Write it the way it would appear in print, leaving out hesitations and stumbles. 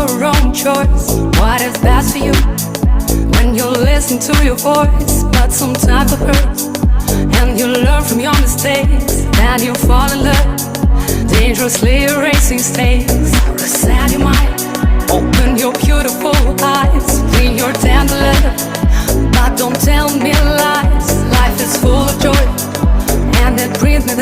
your own choice, what is best for you. When you listen to your voice, but sometimes it hurts, and you learn from your mistakes, then you fall in love, dangerously erasing stakes. Reset your mind, open your beautiful eyes, free your tender love, but don't tell me lies. Life is full of joy, and it brings me